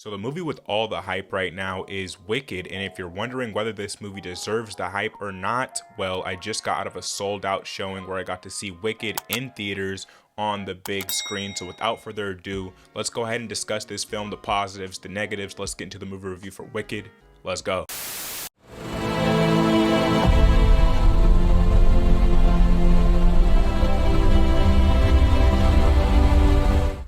So the movie with all the hype right now is Wicked, and if you're wondering whether this movie deserves the hype or not, well, I just got out of a sold out showing where I got to see Wicked in theaters on the big screen. So without further ado, let's go ahead and discuss this film, the positives, the negatives. Let's get into the movie review for Wicked. Let's go.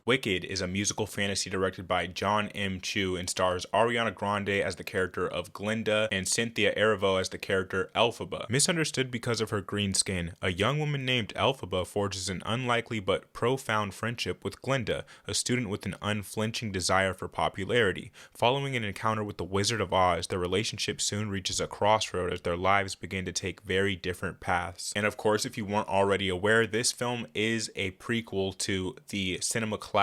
Wicked is a musical fantasy directed by John M. Chu and stars Ariana Grande as the character of Glinda and Cynthia Erivo as the character Elphaba. Misunderstood because of her green skin, a young woman named Elphaba forges an unlikely but profound friendship with Glinda, a student with an unflinching desire for popularity. Following an encounter with the Wizard of Oz, their relationship soon reaches a crossroad as their lives begin to take very different paths. And of course, if you weren't already aware, this film is a prequel to the cinema classic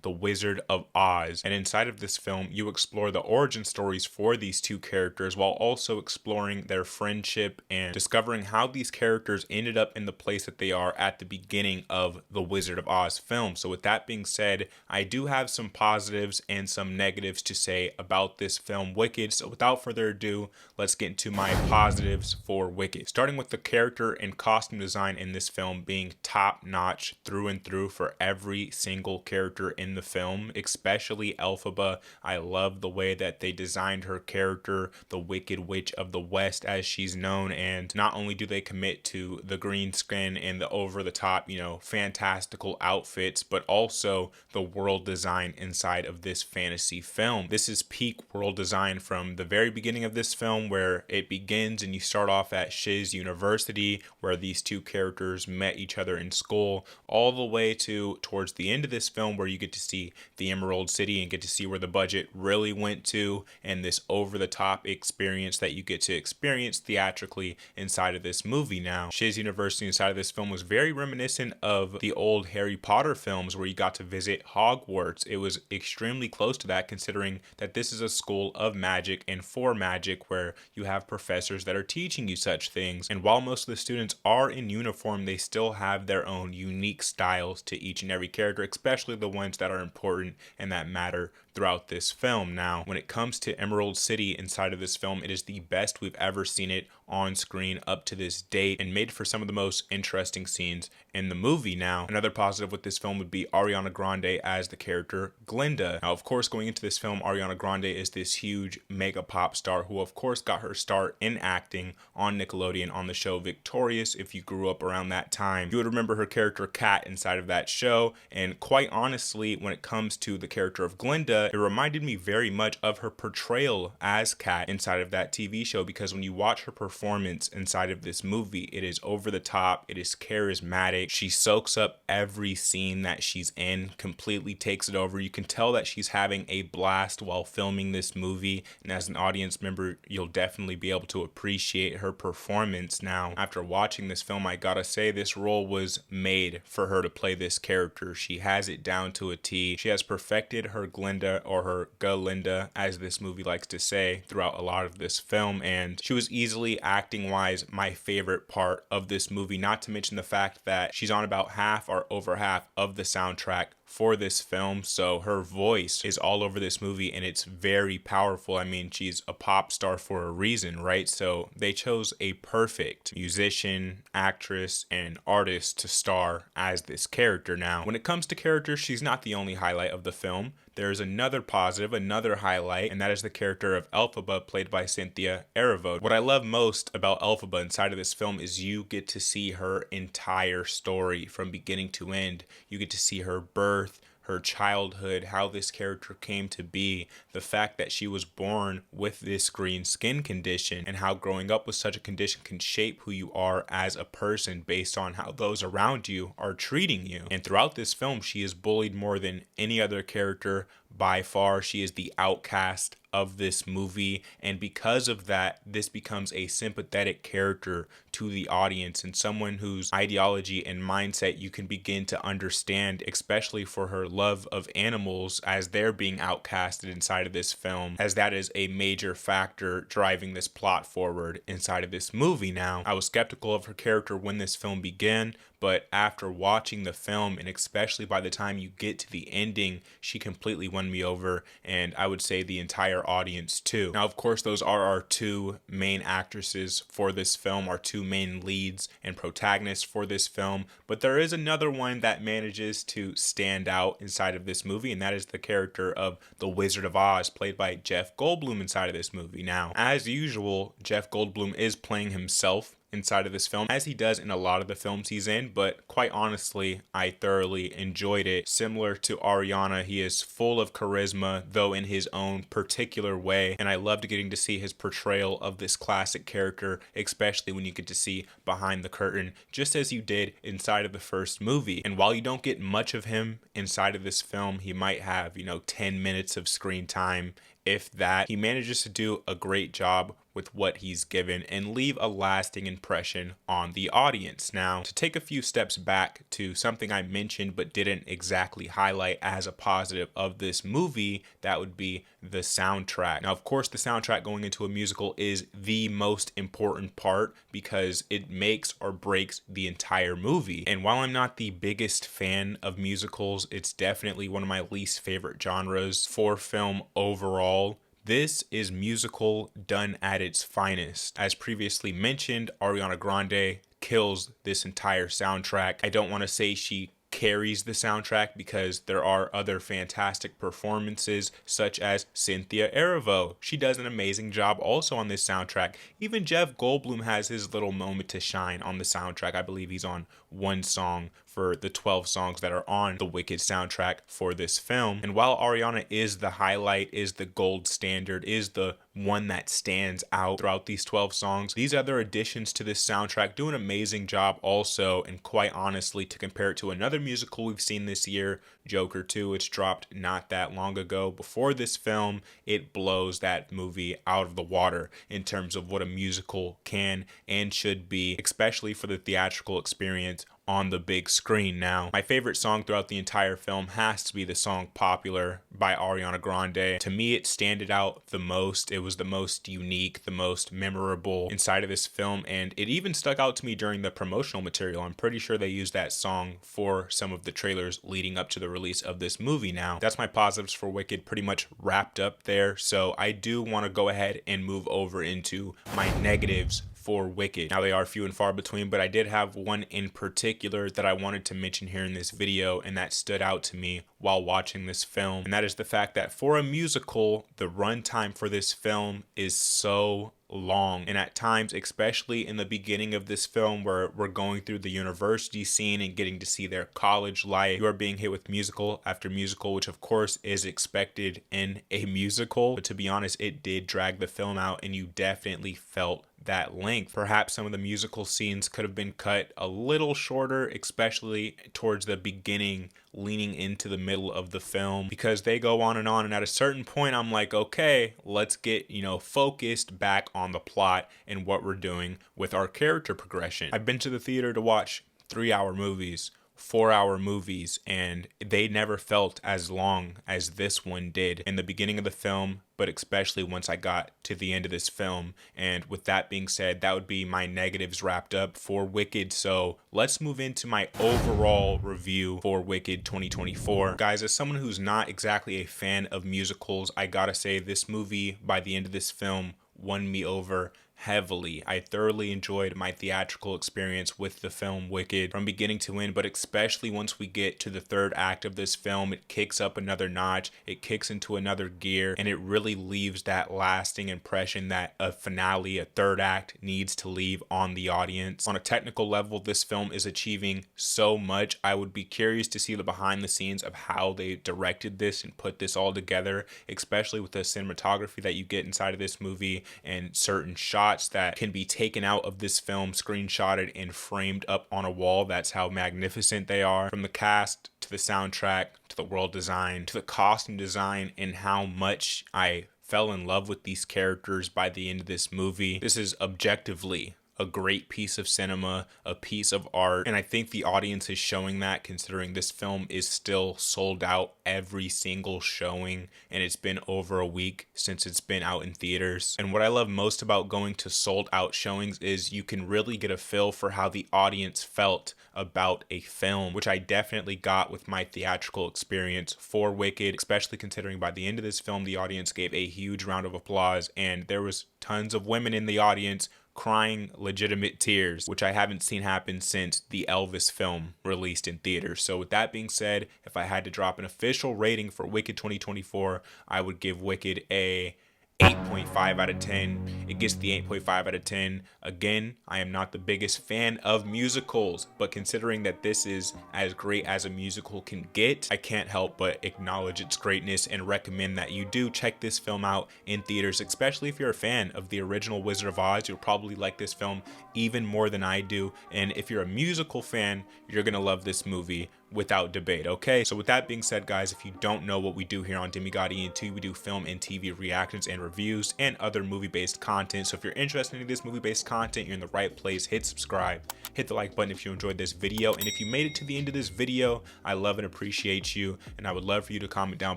The Wizard of Oz, and inside of this film you explore the origin stories for these two characters while also exploring their friendship and discovering how these characters ended up in the place that they are at the beginning of the Wizard of Oz film. So with that being said, I do have some positives and some negatives to say about this film Wicked. So without further ado, let's get into my positives for Wicked, starting with the character and costume design in this film being top notch through and through for every single character in the film, especially Elphaba. I love the way that they designed her character, the Wicked Witch of the West as she's known, and not only do they commit to the green skin and the over the top, fantastical outfits, but also the world design inside of this fantasy film. This is peak world design from the very beginning of this film, where it begins and you start off at Shiz University where these two characters met each other in school, all the way to towards the end of this film where you get to see the Emerald City and get to see where the budget really went to, and this over-the-top experience that you get to experience theatrically inside of this movie. Now, Shiz University inside of this film was very reminiscent of the old Harry Potter films where you got to visit Hogwarts. It was extremely close to that, considering that this is a school of magic and for magic where you have professors that are teaching you such things. And while most of the students are in uniform, they still have their own unique styles to each and every character, especially the ones that are important and that matter throughout this film. Now, when it comes to Emerald City inside of this film, it is the best we've ever seen it on screen up to this date and made for some of the most interesting scenes in the movie. Now, another positive with this film would be Ariana Grande as the character Glinda. Now, of course, going into this film, Ariana Grande is this huge mega pop star who of course got her start in acting on Nickelodeon on the show Victorious. If you grew up around that time, you would remember her character Kat inside of that show, and quite honestly, when it comes to the character of Glinda, it reminded me very much of her portrayal as Kat inside of that TV show, because when you watch her performance inside of this movie, it is over the top, it is charismatic, she soaks up every scene that she's in, completely takes it over. You can tell that she's having a blast while filming this movie, and as an audience member, you'll definitely be able to appreciate her performance. Now, after watching this film, I gotta say this role was made for her to play this character. She has it down to a T. She has perfected her Glinda, or her Galinda as this movie likes to say, throughout a lot of this film, and she was easily, acting wise, my favorite part of this movie, not to mention the fact that she's on about half or over half of the soundtrack for this film. So her voice is all over this movie and it's very powerful. I mean, she's a pop star for a reason, right? So they chose a perfect musician, actress, and artist to star as this character. Now, when it comes to characters, she's not the only highlight of the film. There's another positive, another highlight, and that is the character of Elphaba, played by Cynthia Erivo. What I love most about Elphaba inside of this film is you get to see her entire story from beginning to end. You get to see her birth, her childhood, how this character came to be, the fact that she was born with this green skin condition, and how growing up with such a condition can shape who you are as a person based on how those around you are treating you. And throughout this film, she is bullied more than any other character by far. She is the outcast of this movie, and because of that, this becomes a sympathetic character to the audience and someone whose ideology and mindset you can begin to understand, especially for her love of animals as they're being outcasted inside of this film, as that is a major factor driving this plot forward inside of this movie. Now, I was skeptical of her character when this film began, but after watching the film, and especially by the time you get to the ending, she completely won me over, and I would say the entire audience too. Now, of course, those are our two main actresses for this film, our two main leads and protagonists for this film, but there is another one that manages to stand out inside of this movie, and that is the character of the Wizard of Oz, played by Jeff Goldblum inside of this movie. Now, as usual, Jeff Goldblum is playing himself inside of this film, as he does in a lot of the films he's in, but quite honestly, I thoroughly enjoyed it. Similar to Ariana, he is full of charisma, though in his own particular way, and I loved getting to see his portrayal of this classic character, especially when you get to see behind the curtain, just as you did inside of the first movie. And while you don't get much of him inside of this film, he might have, 10 minutes of screen time, if that. He manages to do a great job with what he's given and leave a lasting impression on the audience. Now, to take a few steps back to something I mentioned but didn't exactly highlight as a positive of this movie, that would be the soundtrack. Now, of course, the soundtrack going into a musical is the most important part because it makes or breaks the entire movie. And while I'm not the biggest fan of musicals, it's definitely one of my least favorite genres for film overall. This is musical done at its finest. As previously mentioned, Ariana Grande kills this entire soundtrack. I don't want to say she carries the soundtrack because there are other fantastic performances such as Cynthia Erivo. She does an amazing job also on this soundtrack. Even Jeff Goldblum has his little moment to shine on the soundtrack. I believe he's on one song for the 12 songs that are on the Wicked soundtrack for this film. And while Ariana is the highlight, is the gold standard, is the one that stands out throughout these 12 songs, these other additions to this soundtrack do an amazing job also. And quite honestly, to compare it to another musical we've seen this year, Joker 2, which dropped not that long ago before this film, it blows that movie out of the water in terms of what a musical can and should be, especially for the theatrical experience on the big screen. Now, my favorite song throughout the entire film has to be the song Popular by Ariana Grande. To me, it stood out the most. It was the most unique, the most memorable inside of this film, and it even stuck out to me during the promotional material. I'm pretty sure they used that song for some of the trailers leading up to the release of this movie. Now, that's my positives for Wicked pretty much wrapped up there, so I do want to go ahead and move over into my negatives for Wicked. Now, they are few and far between, but I did have one in particular that I wanted to mention here in this video, and that stood out to me while watching this film, and that is the fact that for a musical, the runtime for this film is so long, and at times, especially in the beginning of this film where we're going through the university scene and getting to see their college life, you are being hit with musical after musical, which of course is expected in a musical, but to be honest, it did drag the film out, and you definitely felt that length. Perhaps some of the musical scenes could have been cut a little shorter, especially towards the beginning, leaning into the middle of the film, because they go on, and at a certain point I'm like, okay, let's get, focused back on the plot and what we're doing with our character progression. I've been to the theater to watch 3-hour movies, 4-hour movies, and they never felt as long as this one did in the beginning of the film, but especially once I got to the end of this film. And with that being said, that would be my negatives wrapped up for Wicked. So let's move into my overall review for Wicked 2024. Guys, as someone who's not exactly a fan of musicals, I gotta say this movie, by the end of this film, won me over heavily. I thoroughly enjoyed my theatrical experience with the film Wicked from beginning to end, but especially once we get to the third act of this film, it kicks up another notch, it kicks into another gear, and it really leaves that lasting impression that a finale, a third act, needs to leave on the audience. On a technical level, this film is achieving so much. I would be curious to see the behind the scenes of how they directed this and put this all together, especially with the cinematography that you get inside of this movie and certain shots that can be taken out of this film, screenshotted and framed up on a wall. That's how magnificent they are. From the cast to the soundtrack to the world design to the costume design, and how much I fell in love with these characters by the end of this movie. This is objectively a great piece of cinema, a piece of art, and I think the audience is showing that, considering this film is still sold out every single showing, and it's been over a week since it's been out in theaters. And what I love most about going to sold out showings is you can really get a feel for how the audience felt about a film, which I definitely got with my theatrical experience for Wicked, especially considering by the end of this film the audience gave a huge round of applause, and there was tons of women in the audience crying legitimate tears, which I haven't seen happen since the Elvis film released in theaters. So with that being said, if I had to drop an official rating for Wicked 2024, I would give Wicked a 8.5 out of 10. It gets the 8.5 out of 10. Again, I am not the biggest fan of musicals, but considering that this is as great as a musical can get, I can't help but acknowledge its greatness and recommend that you do check this film out in theaters, especially if you're a fan of the original Wizard of Oz. You'll probably like this film even more than I do. And if you're a musical fan, you're gonna love this movie without debate. Okay, so with that being said, guys, if you don't know what we do here on Demigod ENT, we do film and TV reactions and reviews and other movie-based content. So if you're interested in this movie-based content, you're in the right place. Hit subscribe, hit the like button if you enjoyed this video, and if you made it to the end of this video, I love and appreciate you, and I would love for you to comment down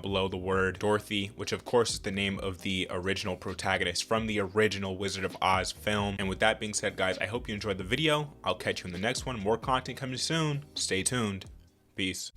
below the word Dorothy, which of course is the name of the original protagonist from the original Wizard of Oz film. And with that being said, guys, I hope you enjoyed the video. I'll catch you in the next one. More content coming soon. Stay tuned. Peace.